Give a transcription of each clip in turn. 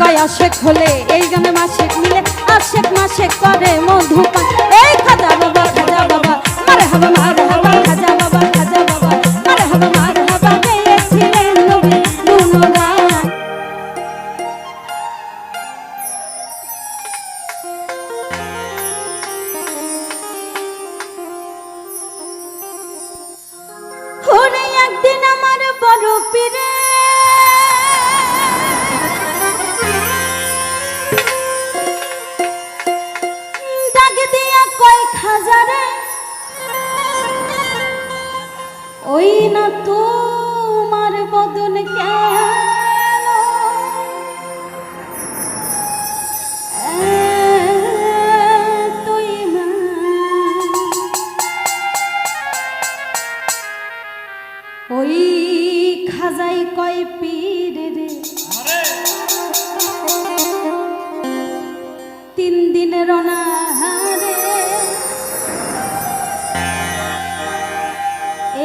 কয় আশেক হলে এই গানে মাসেক মিলে আশেক মাসেক করে মধুপান। এই খাজা বাবা মারহাবা মারহাবা, খাজা বাবা মারহাবা মারহাবা, গেয়েছিলেন নবীর গুণগান। ওরে একদিন আমার বড় পীরে ডাক দিয়া কয় খাজারে, ওই না তোমার বদন কেন তুই মা। ওই খাজাই কয় পীর রে, 3 দিনের অনাহারে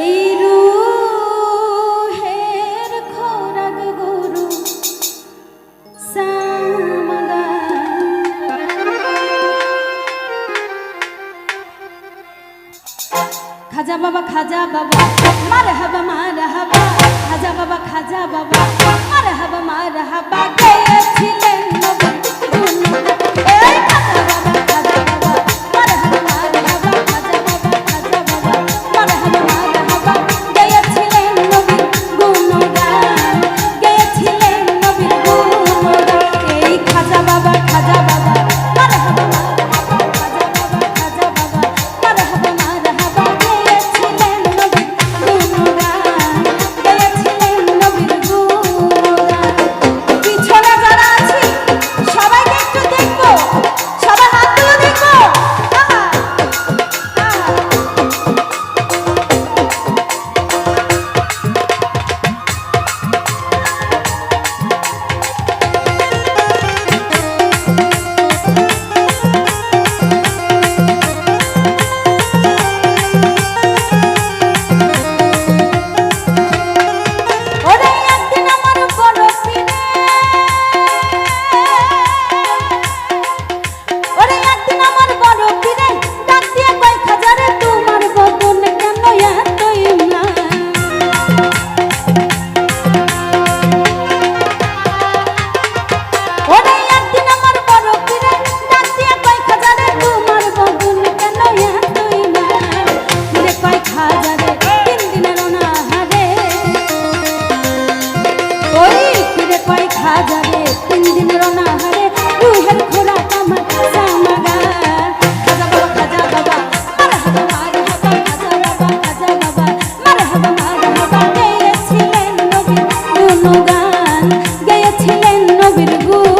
এই রুহের খোরাক গুরু সামাগা। খাজা বাবা মারহাবা মারহাবা, খাজা বাবা মারহাবা মারহাবা, গেয়েছিলেন নবীর গুণগান। এই খাজা বাবা মারহাবা মারহাবা, খাজা বাবা মারহাবা মারহাবা, গেয়েছিলেন নবীর গুণগান, গেয়েছিলেন নবীর গুণগান। এই খাজা বাবা মারহাবা মারহাবা, খাজা বাবা মারহাবা মারহাবা, গেয়েছিলেন নবীর গুণগান, গেয়েছিলেন নবীর গুণগান। পিছনে যারা আছি সবাইকে একটু দেখবো, সবার হাতগুলো দেখবো। আহা আহা, ওরে একদিন আমার বড় পীরে, ওরে একদিন আমার বড় পীরে ডাক দিয়ে কয় খাজারে, তোমার বদন কেন এতই ম্লান। ওরে একদিন আমার বড় পীরে ডাক দিয়ে কয় খাজারে, তোমার বদন কেন এতই ম্লান। পীরে কয় খাজারে, 3 দিনের অনাহারে, ওই ফিরে কয় খাজারে, 3 দিনের অনাহারে রুহের খোরাক আমার সামাগা। খাজা বাবা মারহাবা মারহাবা, খাজা বাবা মারহাবা মারহাবা, গেয়েছিলেন নবীর গুণগান, গেয়েছিলেন নবীর গুণগান।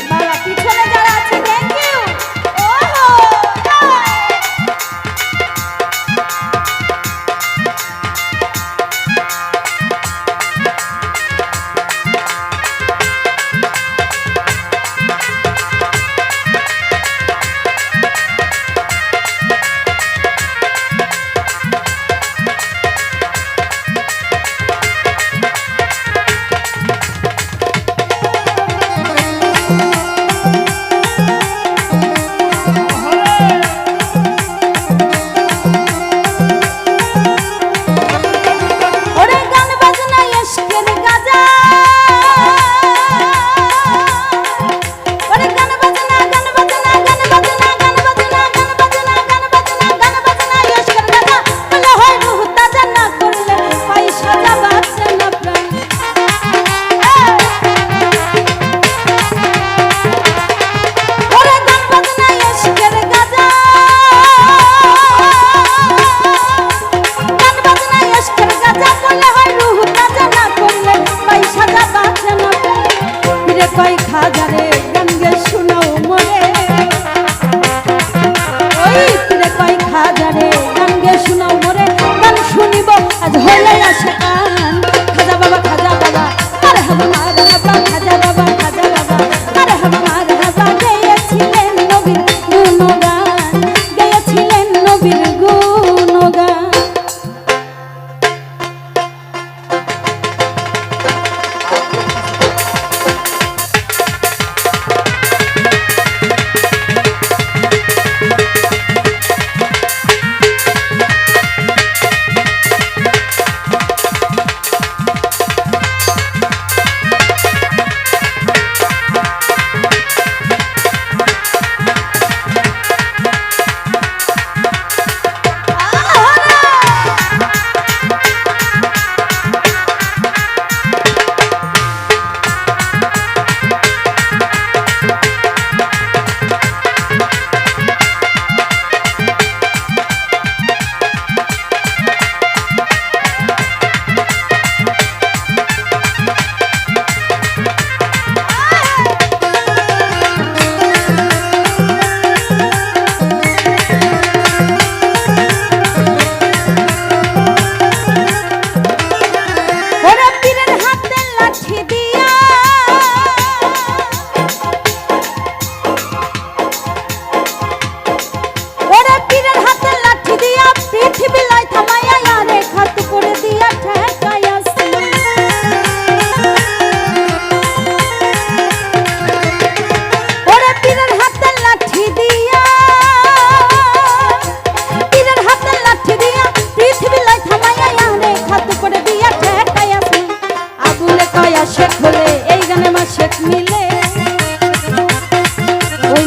বাবা পিছনে যারা আছে থ্যাংক ইউ। ওহো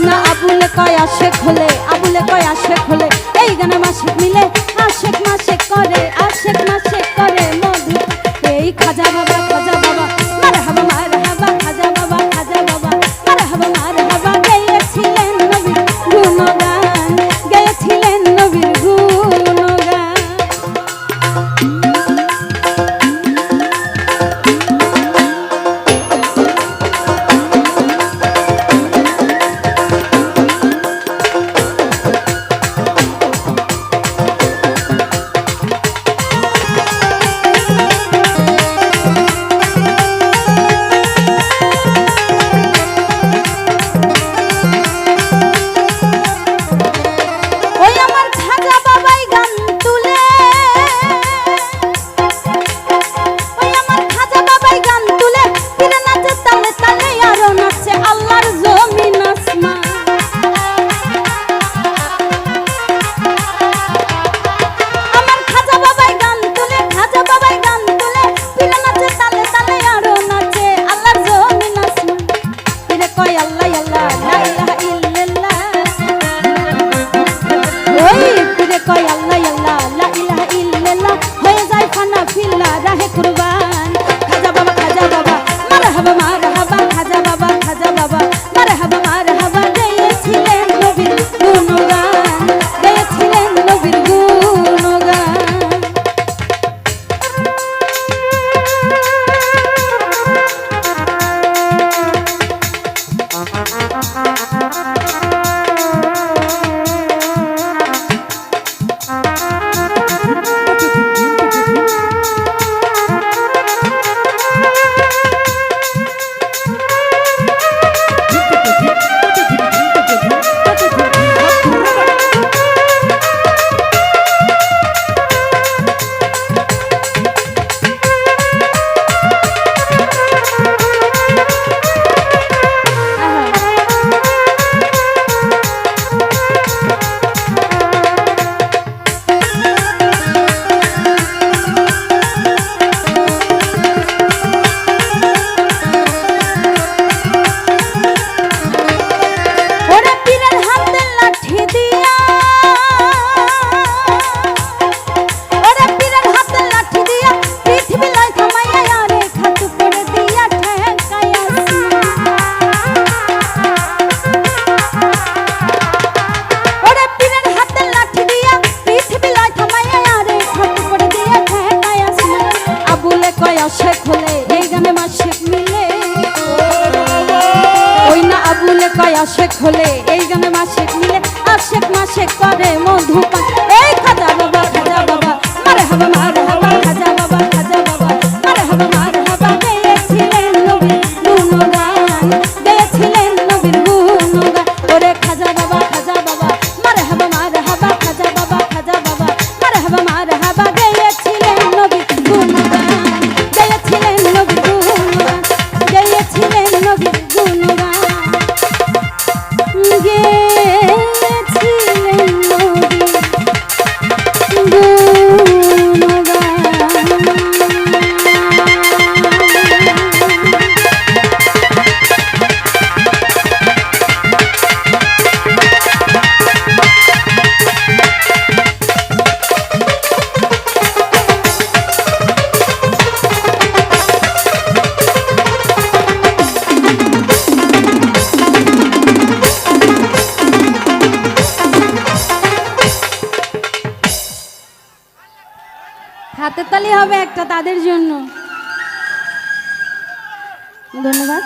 না আবুলে কয় আশেক হলে, আবুলে কয় আশেক হলে এই গানে মাসিক মিলে আশেক মাসেক করে, আশেক মাসেক করে মধু। এই খাজা বাবা খাজা বাবা মারহাবা মারহাবা খাজা বাবা খাজা বাবা মারহাবা মারহাবা গেয়েছিলেন নবীর গুণগান, গেয়েছিলেন নবীর গুণগান। আশেক হলে এই গানে মাসিক মিলে, ওই না আবুলে কয় আশেক হলে এই গানে মাসিক মিলে আশেক মাসেক করে মধুপান। এই খাজা বাবা খাজা বাবা মারহাবা মারহাবা খাজা বাবা খাজা বাবা মারহাবা মারহাবা গেয়েছিলেন নবীর গুণগান, গেয়েছিলেন নবীর গুণগান। ওরে খাজা বাবা মারহাবা মারহাবা খাজা বাবা মারহাবা মারহাবা গেয়েছিলেন নবীর গুণগান, গেয়েছিলেন নবীর গুণগান, গেয়েছিলেন নবীর গুণগান, গেয়েছিলেন নবীর হাতের তালি হবে একটা তাদের জন্য। ধন্যবাদ।